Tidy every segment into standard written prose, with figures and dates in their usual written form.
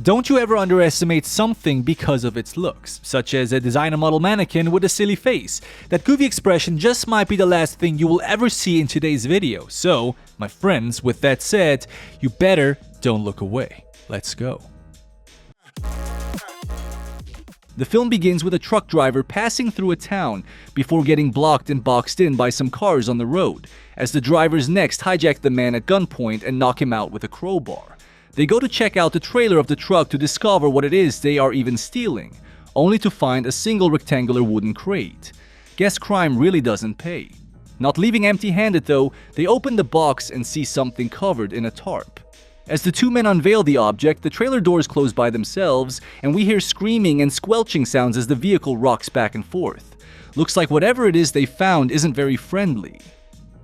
Don't you ever underestimate something because of its looks, such as a designer model mannequin with a silly face. That goofy expression just might be the last thing you will ever see in today's video. So, my friends, with that said, you better don't look away. Let's go. The film begins with a truck driver passing through a town before getting blocked and boxed in by some cars on the road, as the drivers next hijack the man at gunpoint and knock him out with a crowbar. They go to check out the trailer of the truck to discover what it is they are even stealing, only to find a single rectangular wooden crate. Guess crime really doesn't pay. Not leaving empty-handed though, they open the box and see something covered in a tarp. As the two men unveil the object, the trailer doors close by themselves, and we hear screaming and squelching sounds as the vehicle rocks back and forth. Looks like whatever it is they found isn't very friendly.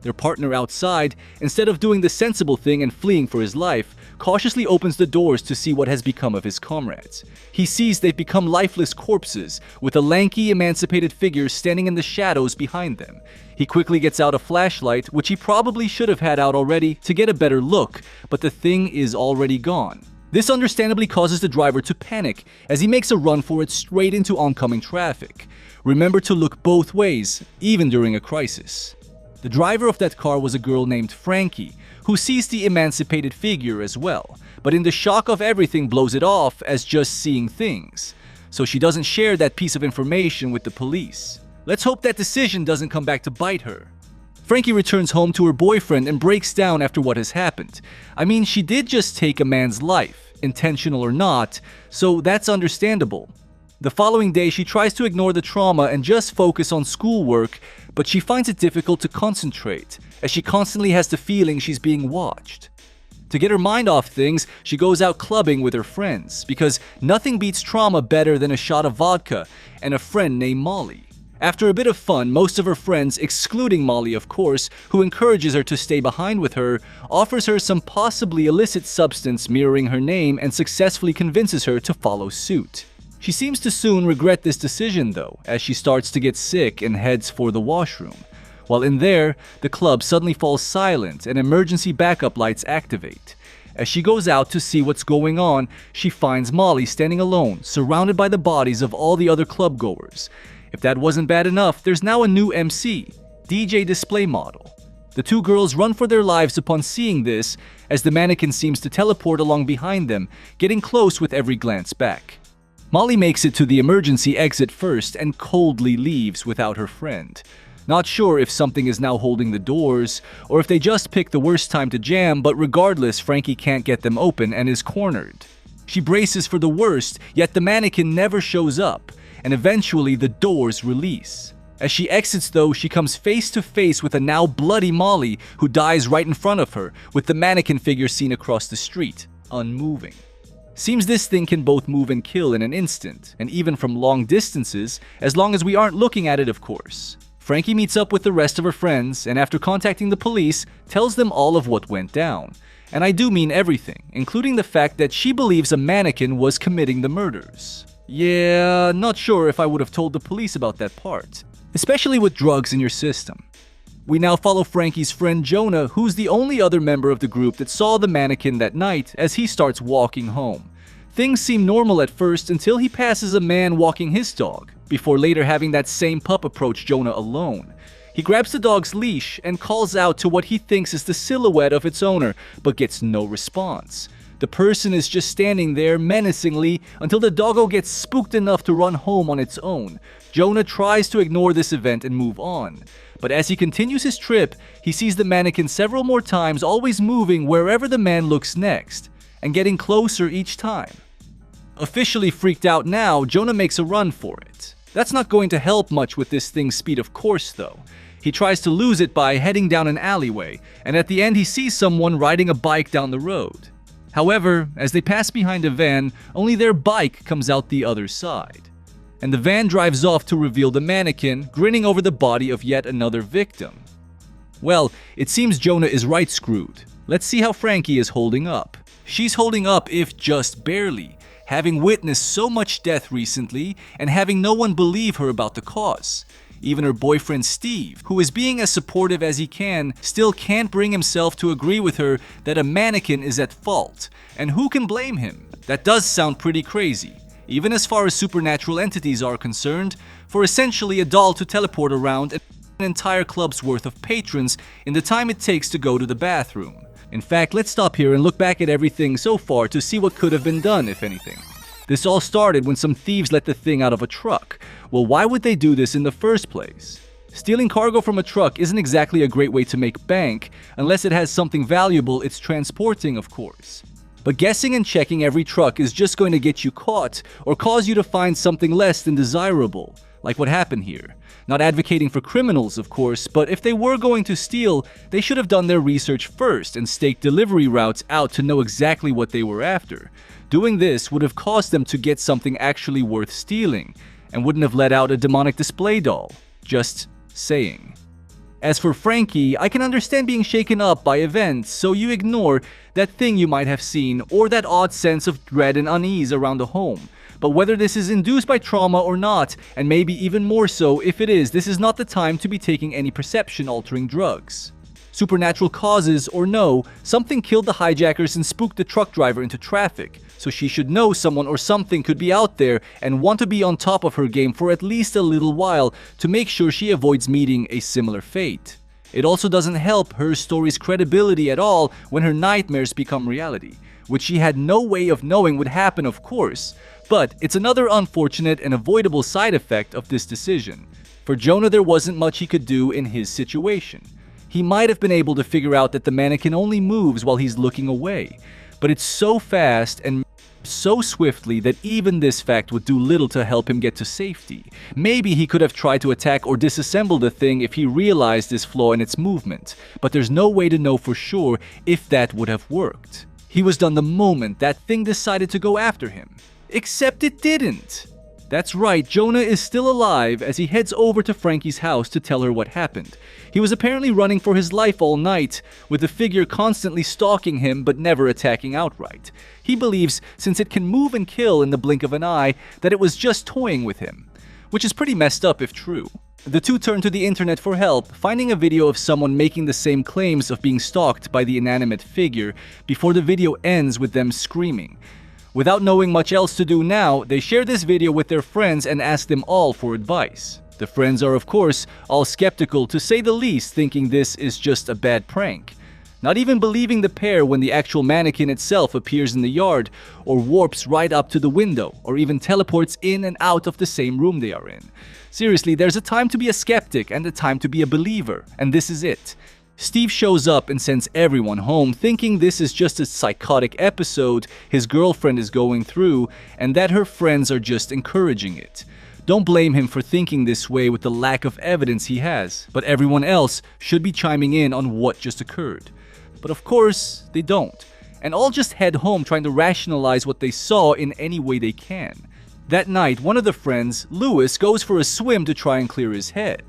Their partner outside, instead of doing the sensible thing and fleeing for his life, cautiously opens the doors to see what has become of his comrades. He sees they've become lifeless corpses, with a lanky, emancipated figure standing in the shadows behind them. He quickly gets out a flashlight, which he probably should have had out already, to get a better look, but the thing is already gone. This understandably causes the driver to panic, as he makes a run for it straight into oncoming traffic. Remember to look both ways, even during a crisis. The driver of that car was a girl named Frankie, who sees the emancipated figure as well, but in the shock of everything blows it off as just seeing things. So she doesn't share that piece of information with the police. Let's hope that decision doesn't come back to bite her. Frankie returns home to her boyfriend and breaks down after what has happened. I mean, she did just take a man's life, intentional or not, so that's understandable. The following day, she tries to ignore the trauma and just focus on schoolwork, but she finds it difficult to concentrate, as she constantly has the feeling she's being watched. To get her mind off things, she goes out clubbing with her friends, because nothing beats trauma better than a shot of vodka and a friend named Molly. After a bit of fun, most of her friends, excluding Molly of course, who encourages her to stay behind with her, offers her some possibly illicit substance mirroring her name and successfully convinces her to follow suit. She seems to soon regret this decision though, as she starts to get sick and heads for the washroom. While in there, the club suddenly falls silent and emergency backup lights activate. As she goes out to see what's going on, she finds Molly standing alone, surrounded by the bodies of all the other club goers. If that wasn't bad enough, there's now a new MC, DJ display model. The two girls run for their lives upon seeing this, as the mannequin seems to teleport along behind them, getting close with every glance back. Molly makes it to the emergency exit first and coldly leaves without her friend. Not sure if something is now holding the doors, or if they just picked the worst time to jam, but regardless, Frankie can't get them open and is cornered. She braces for the worst, yet the mannequin never shows up, and eventually the doors release. As she exits though, she comes face to face with a now bloody Molly, who dies right in front of her, with the mannequin figure seen across the street, unmoving. Seems this thing can both move and kill in an instant, and even from long distances, as long as we aren't looking at it of course. Frankie meets up with the rest of her friends, and after contacting the police, tells them all of what went down. And I do mean everything, including the fact that she believes a mannequin was committing the murders. Yeah, not sure if I would have told the police about that part, especially with drugs in your system. We now follow Frankie's friend Jonah, who's the only other member of the group that saw the mannequin that night, as he starts walking home. Things seem normal at first until he passes a man walking his dog, before later having that same pup approach Jonah alone. He grabs the dog's leash and calls out to what he thinks is the silhouette of its owner, but gets no response. The person is just standing there menacingly until the doggo gets spooked enough to run home on its own. Jonah tries to ignore this event and move on. But as he continues his trip, he sees the mannequin several more times, always moving wherever the man looks next, and getting closer each time. Officially freaked out now, Jonah makes a run for it. That's not going to help much with this thing's speed of course though. He tries to lose it by heading down an alleyway, and at the end he sees someone riding a bike down the road. However, as they pass behind a van, only their bike comes out the other side. And the van drives off to reveal the mannequin, grinning over the body of yet another victim. Well, it seems Jonah is right screwed. Let's see how Frankie is holding up. She's holding up, if just barely, having witnessed so much death recently and having no one believe her about the cause. Even her boyfriend Steve, who is being as supportive as he can, still can't bring himself to agree with her that a mannequin is at fault. And who can blame him? That does sound pretty crazy, even as far as supernatural entities are concerned, for essentially a doll to teleport around an entire club's worth of patrons in the time it takes to go to the bathroom. In fact, let's stop here and look back at everything so far to see what could have been done, if anything. This all started when some thieves let the thing out of a truck. Well, why would they do this in the first place? Stealing cargo from a truck isn't exactly a great way to make bank, unless it has something valuable it's transporting, of course. But guessing and checking every truck is just going to get you caught or cause you to find something less than desirable, like what happened here. Not advocating for criminals, of course, but if they were going to steal, they should have done their research first and staked delivery routes out to know exactly what they were after. Doing this would have caused them to get something actually worth stealing, and wouldn't have let out a demonic display doll. Just saying. As for Frankie, I can understand being shaken up by events, so you ignore that thing you might have seen or that odd sense of dread and unease around the home. But whether this is induced by trauma or not, and maybe even more so if it is, this is not the time to be taking any perception-altering drugs. Supernatural causes or no, something killed the hijackers and spooked the truck driver into traffic, so she should know someone or something could be out there and want to be on top of her game for at least a little while to make sure she avoids meeting a similar fate. It also doesn't help her story's credibility at all when her nightmares become reality, which she had no way of knowing would happen, of course. But it's another unfortunate and avoidable side effect of this decision. For Jonah, there wasn't much he could do in his situation. He might have been able to figure out that the mannequin only moves while he's looking away, but it's so fast and so swiftly that even this fact would do little to help him get to safety. Maybe he could have tried to attack or disassemble the thing if he realized this flaw in its movement, but there's no way to know for sure if that would have worked. He was done the moment that thing decided to go after him. Except it didn't. That's right, Jonah is still alive as he heads over to Frankie's house to tell her what happened. He was apparently running for his life all night, with the figure constantly stalking him but never attacking outright. He believes, since it can move and kill in the blink of an eye, that it was just toying with him, which is pretty messed up if true. The two turn to the internet for help, finding a video of someone making the same claims of being stalked by the inanimate figure before the video ends with them screaming. Without knowing much else to do now, they share this video with their friends and ask them all for advice. The friends are, of course, all skeptical to say the least, thinking this is just a bad prank. Not even believing the pair when the actual mannequin itself appears in the yard, or warps right up to the window, or even teleports in and out of the same room they are in. Seriously, there's a time to be a skeptic and a time to be a believer, and this is it. Steve shows up and sends everyone home, thinking this is just a psychotic episode his girlfriend is going through and that her friends are just encouraging it. Don't blame him for thinking this way with the lack of evidence he has, but everyone else should be chiming in on what just occurred. But of course, they don't, and all just head home trying to rationalize what they saw in any way they can. That night, one of the friends, Lewis, goes for a swim to try and clear his head.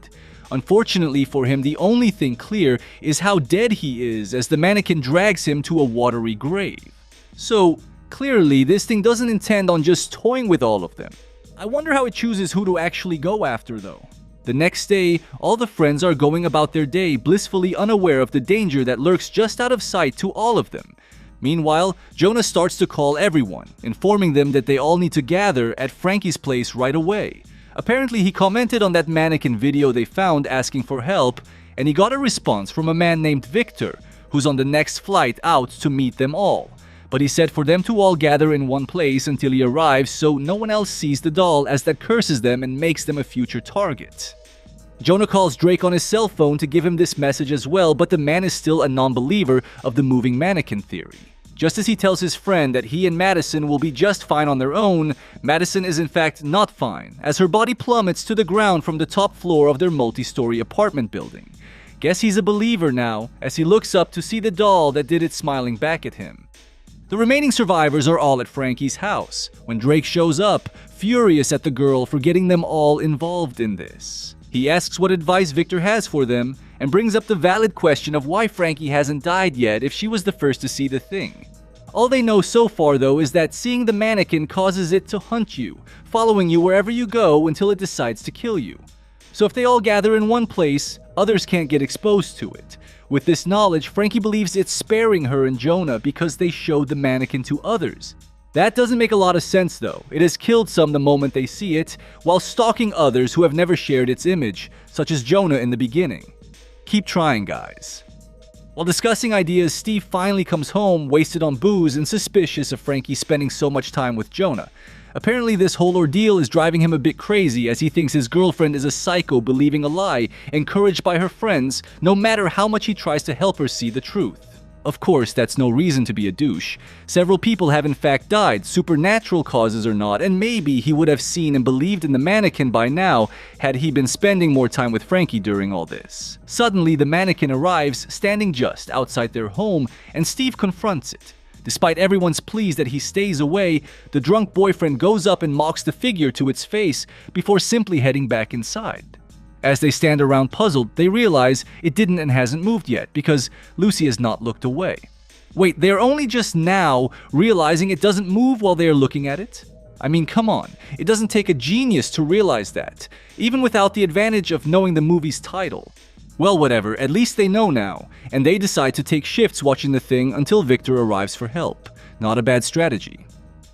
Unfortunately for him, the only thing clear is how dead he is as the mannequin drags him to a watery grave. So, clearly, this thing doesn't intend on just toying with all of them. I wonder how it chooses who to actually go after, though. The next day, all the friends are going about their day blissfully unaware of the danger that lurks just out of sight to all of them. Meanwhile, Jonah starts to call everyone, informing them that they all need to gather at Frankie's place right away. Apparently, he commented on that mannequin video they found asking for help, and he got a response from a man named Victor, who's on the next flight out to meet them all. But he said for them to all gather in one place until he arrives so no one else sees the doll, as that curses them and makes them a future target. Jonah calls Drake on his cell phone to give him this message as well, but the man is still a non-believer of the moving mannequin theory. Just as he tells his friend that he and Madison will be just fine on their own, Madison is in fact not fine, as her body plummets to the ground from the top floor of their multi-story apartment building. Guess he's a believer now, as he looks up to see the doll that did it smiling back at him. The remaining survivors are all at Frankie's house, when Drake shows up, furious at the girl for getting them all involved in this. He asks what advice Victor has for them, and brings up the valid question of why Frankie hasn't died yet if she was the first to see the thing. All they know so far, though, is that seeing the mannequin causes it to hunt you, following you wherever you go until it decides to kill you. So if they all gather in one place, others can't get exposed to it. With this knowledge, Frankie believes it's sparing her and Jonah because they showed the mannequin to others. That doesn't make a lot of sense though. It has killed some the moment they see it, while stalking others who have never shared its image, such as Jonah in the beginning. Keep trying, guys. While discussing ideas, Steve finally comes home, wasted on booze and suspicious of Frankie spending so much time with Jonah. Apparently, this whole ordeal is driving him a bit crazy as he thinks his girlfriend is a psycho believing a lie, encouraged by her friends, no matter how much he tries to help her see the truth. Of course, that's no reason to be a douche. Several people have in fact died, supernatural causes or not, and maybe he would have seen and believed in the mannequin by now had he been spending more time with Frankie during all this. Suddenly, the mannequin arrives, standing just outside their home, and Steve confronts it. Despite everyone's pleas that he stays away, the drunk boyfriend goes up and mocks the figure to its face before simply heading back inside. As they stand around puzzled, they realize it didn't and hasn't moved yet because Lucy has not looked away. Wait, they're only just now realizing it doesn't move while they are looking at it? I mean, come on, it doesn't take a genius to realize that, even without the advantage of knowing the movie's title. Well, whatever, at least they know now, and they decide to take shifts watching the thing until Victor arrives for help. Not a bad strategy.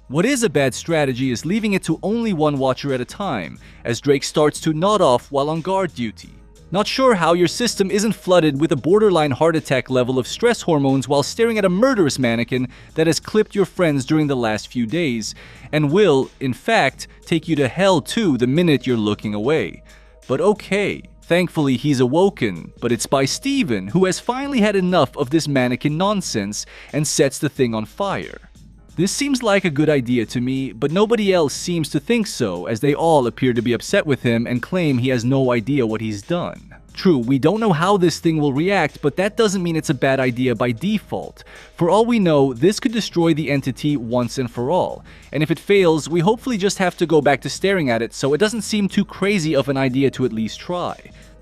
What is a bad strategy is leaving it to only one watcher at a time, as Drake starts to nod off while on guard duty. Not sure how your system isn't flooded with a borderline heart attack level of stress hormones while staring at a murderous mannequin that has clipped your friends during the last few days, and will, in fact, take you to hell too the minute you're looking away. But okay. Thankfully, he's awoken, but it's by Steven, who has finally had enough of this mannequin nonsense and sets the thing on fire. This seems like a good idea to me, but nobody else seems to think so, as they all appear to be upset with him and claim he has no idea what he's done. True, we don't know how this thing will react, but that doesn't mean it's a bad idea by default. For all we know, this could destroy the entity once and for all. And if it fails, we hopefully just have to go back to staring at it, so it doesn't seem too crazy of an idea to at least try.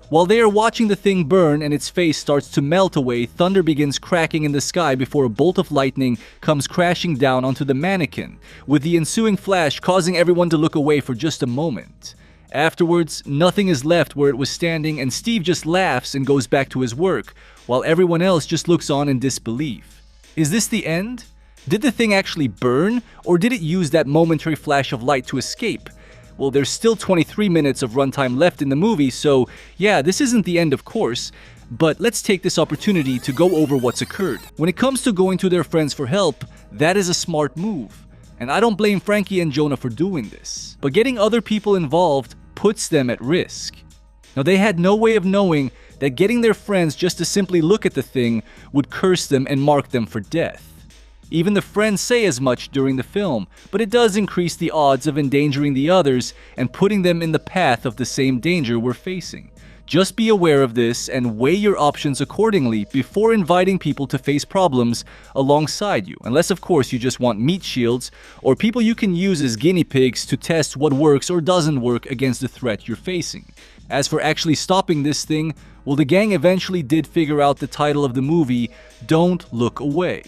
While they are watching the thing burn and its face starts to melt away, thunder begins cracking in the sky before a bolt of lightning comes crashing down onto the mannequin, with the ensuing flash causing everyone to look away for just a moment. Afterwards, nothing is left where it was standing and Steve just laughs and goes back to his work, while everyone else just looks on in disbelief. Is this the end? Did the thing actually burn, or did it use that momentary flash of light to escape? Well, there's still 23 minutes of runtime left in the movie, so yeah, this isn't the end of course, but let's take this opportunity to go over what's occurred. When it comes to going to their friends for help, that is a smart move. And I don't blame Frankie and Jonah for doing this. But getting other people involved puts them at risk. Now, they had no way of knowing that getting their friends just to simply look at the thing would curse them and mark them for death. Even the friends say as much during the film, but it does increase the odds of endangering the others and putting them in the path of the same danger we're facing. Just be aware of this and weigh your options accordingly before inviting people to face problems alongside you, unless of course you just want meat shields or people you can use as guinea pigs to test what works or doesn't work against the threat you're facing. As for actually stopping this thing, well, the gang eventually did figure out the title of the movie, Don't Look Away.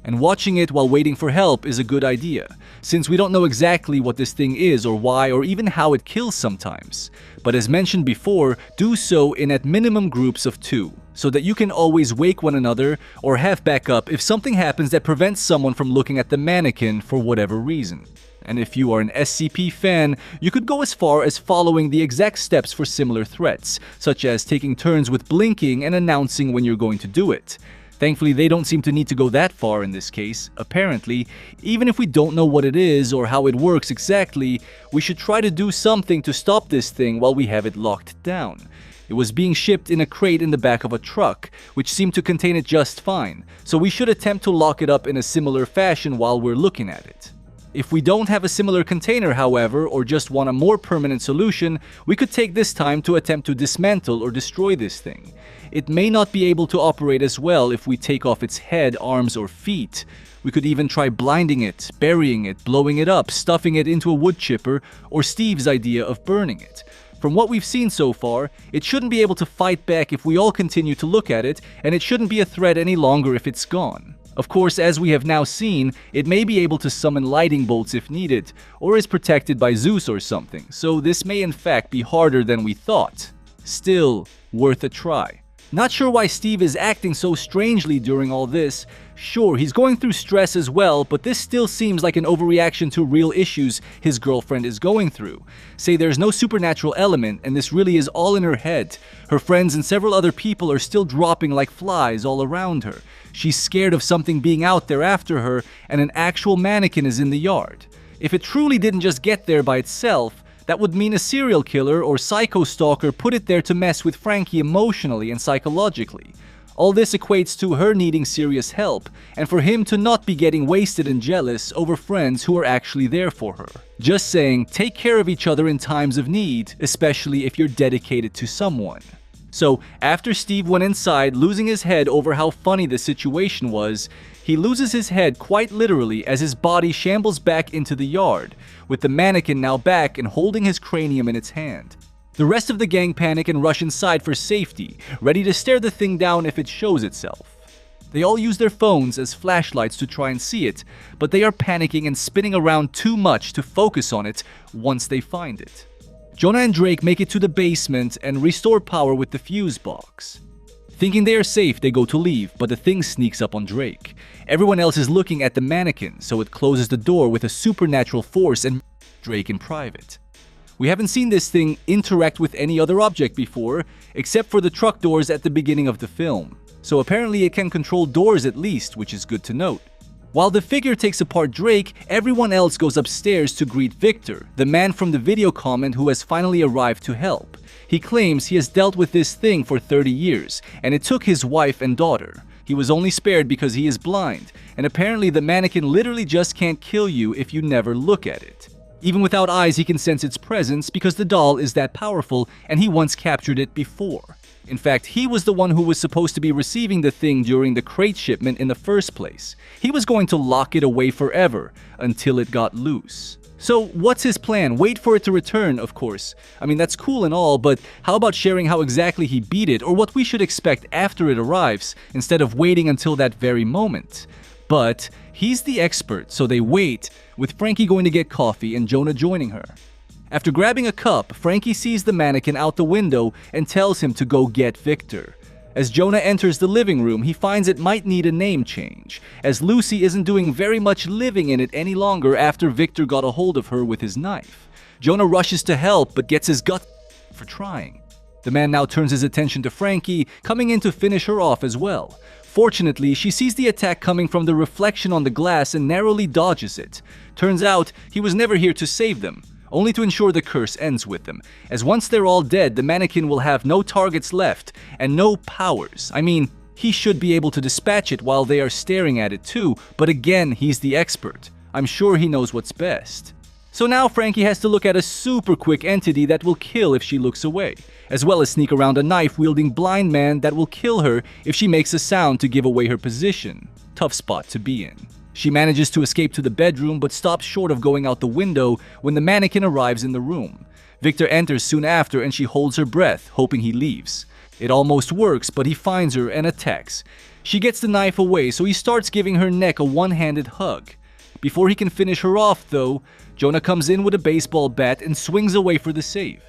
And watching it while waiting for help is a good idea, since we don't know exactly what this thing is or why or even how it kills sometimes. But as mentioned before, do so in at minimum groups of 2, so that you can always wake one another or have backup if something happens that prevents someone from looking at the mannequin for whatever reason. And if you are an SCP fan, you could go as far as following the exact steps for similar threats, such as taking turns with blinking and announcing when you're going to do it. Thankfully, they don't seem to need to go that far in this case. Apparently, even if we don't know what it is or how it works exactly, we should try to do something to stop this thing while we have it locked down. It was being shipped in a crate in the back of a truck, which seemed to contain it just fine, so we should attempt to lock it up in a similar fashion while we're looking at it. If we don't have a similar container, however, or just want a more permanent solution, we could take this time to attempt to dismantle or destroy this thing. It may not be able to operate as well if we take off its head, arms, or feet. We could even try blinding it, burying it, blowing it up, stuffing it into a wood chipper, or Steve's idea of burning it. From what we've seen so far, it shouldn't be able to fight back if we all continue to look at it, and it shouldn't be a threat any longer if it's gone. Of course, as we have now seen, it may be able to summon lightning bolts if needed, or is protected by Zeus or something, so this may in fact be harder than we thought. Still worth a try. Not sure why Steve is acting so strangely during all this. Sure, he's going through stress as well, but this still seems like an overreaction to real issues his girlfriend is going through. Say there's no supernatural element, and this really is all in her head. Her friends and several other people are still dropping like flies all around her. She's scared of something being out there after her, and an actual mannequin is in the yard. If it truly didn't just get there by itself, that would mean a serial killer or psycho stalker put it there to mess with Frankie emotionally and psychologically. All this equates to her needing serious help, and for him to not be getting wasted and jealous over friends who are actually there for her. Just saying, take care of each other in times of need, especially if you're dedicated to someone. So, after Steve went inside, losing his head over how funny the situation was, he loses his head quite literally as his body shambles back into the yard, with the mannequin now back and holding his cranium in its hand. The rest of the gang panic and rush inside for safety, ready to stare the thing down if it shows itself. They all use their phones as flashlights to try and see it, but they are panicking and spinning around too much to focus on it once they find it. Jonah and Drake make it to the basement and restore power with the fuse box. Thinking they are safe, they go to leave, but the thing sneaks up on Drake. Everyone else is looking at the mannequin, so it closes the door with a supernatural force and Drake in private. We haven't seen this thing interact with any other object before, except for the truck doors at the beginning of the film. So apparently it can control doors at least, which is good to note. While the figure takes apart Drake, everyone else goes upstairs to greet Victor, the man from the video comment who has finally arrived to help. He claims he has dealt with this thing for 30 years, and it took his wife and daughter. He was only spared because he is blind, and apparently the mannequin literally just can't kill you if you never look at it. Even without eyes, he can sense its presence because the doll is that powerful and he once captured it before. In fact, he was the one who was supposed to be receiving the thing during the crate shipment in the first place. He was going to lock it away forever until it got loose. So what's his plan? Wait for it to return, of course. I mean, that's cool and all, but how about sharing how exactly he beat it or what we should expect after it arrives instead of waiting until that very moment? But he's the expert, so they wait, with Frankie going to get coffee and Jonah joining her. After grabbing a cup, Frankie sees the mannequin out the window and tells him to go get Victor. As Jonah enters the living room, he finds it might need a name change, as Lucy isn't doing very much living in it any longer after Victor got a hold of her with his knife. Jonah rushes to help but gets his gut for trying. The man now turns his attention to Frankie, coming in to finish her off as well. Fortunately, she sees the attack coming from the reflection on the glass and narrowly dodges it. Turns out, he was never here to save them, only to ensure the curse ends with them, as once they're all dead, the mannequin will have no targets left and no powers. I mean, he should be able to dispatch it while they are staring at it too, but again, he's the expert. I'm sure he knows what's best. So now Frankie has to look at a super quick entity that will kill if she looks away, as well as sneak around a knife-wielding blind man that will kill her if she makes a sound to give away her position. Tough spot to be in. She manages to escape to the bedroom but stops short of going out the window when the mannequin arrives in the room. Victor enters soon after and she holds her breath, hoping he leaves. It almost works, but he finds her and attacks. She gets the knife away, so he starts giving her neck a one-handed hug. Before he can finish her off, though, Jonah comes in with a baseball bat and swings away for the save.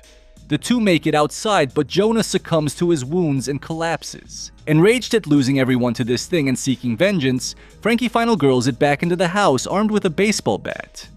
The two make it outside, but Jonah succumbs to his wounds and collapses. Enraged at losing everyone to this thing and seeking vengeance, Frankie final girls it back into the house armed with a baseball bat.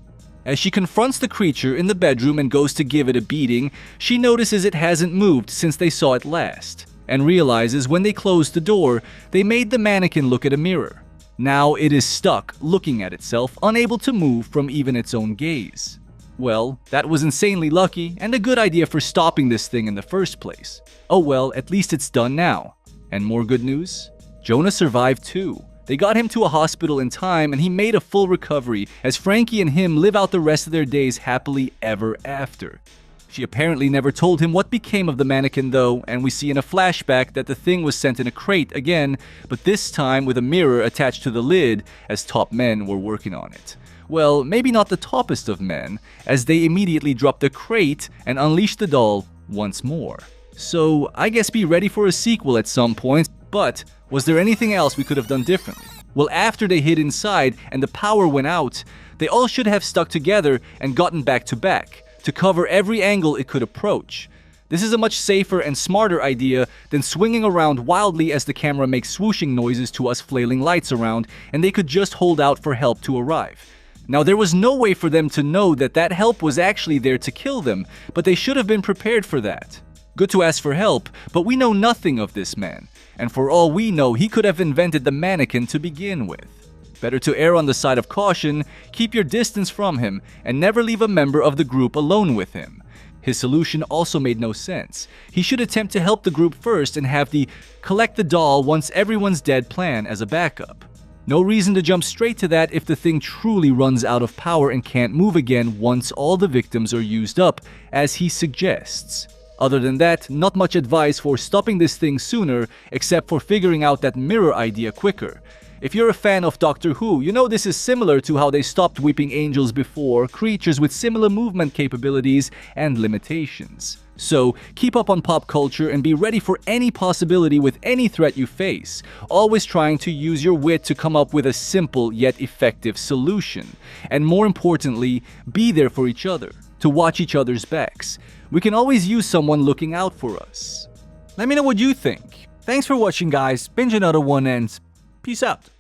As she confronts the creature in the bedroom and goes to give it a beating, she notices it hasn't moved since they saw it last, and realizes when they closed the door, they made the mannequin look at a mirror. Now it is stuck, looking at itself, unable to move from even its own gaze. Well, that was insanely lucky and a good idea for stopping this thing in the first place. Oh well, at least it's done now. And more good news? Jonah survived too. They got him to a hospital in time and he made a full recovery as Frankie and him live out the rest of their days happily ever after. She apparently never told him what became of the mannequin though, and we see in a flashback that the thing was sent in a crate again, but this time with a mirror attached to the lid as top men were working on it. Well, maybe not the toppest of men, as they immediately drop the crate and unleash the doll once more. So I guess be ready for a sequel at some point, but was there anything else we could have done differently? Well, after they hid inside and the power went out, they all should have stuck together and gotten back to back, to cover every angle it could approach. This is a much safer and smarter idea than swinging around wildly as the camera makes swooshing noises to us flailing lights around, and they could just hold out for help to arrive. Now, there was no way for them to know that that help was actually there to kill them, but they should have been prepared for that. Good to ask for help, but we know nothing of this man, and for all we know, he could have invented the mannequin to begin with. Better to err on the side of caution, keep your distance from him, and never leave a member of the group alone with him. His solution also made no sense. He should attempt to help the group first and have the collect the doll once everyone's dead plan as a backup. No reason to jump straight to that if the thing truly runs out of power and can't move again once all the victims are used up, as he suggests. Other than that, not much advice for stopping this thing sooner, except for figuring out that mirror idea quicker. If you're a fan of Doctor Who, you know this is similar to how they stopped weeping angels before, creatures with similar movement capabilities and limitations. So, keep up on pop culture and be ready for any possibility with any threat you face, always trying to use your wit to come up with a simple yet effective solution. And more importantly, be there for each other, to watch each other's backs. We can always use someone looking out for us. Let me know what you think. Thanks for watching, guys. Binge another one and peace out.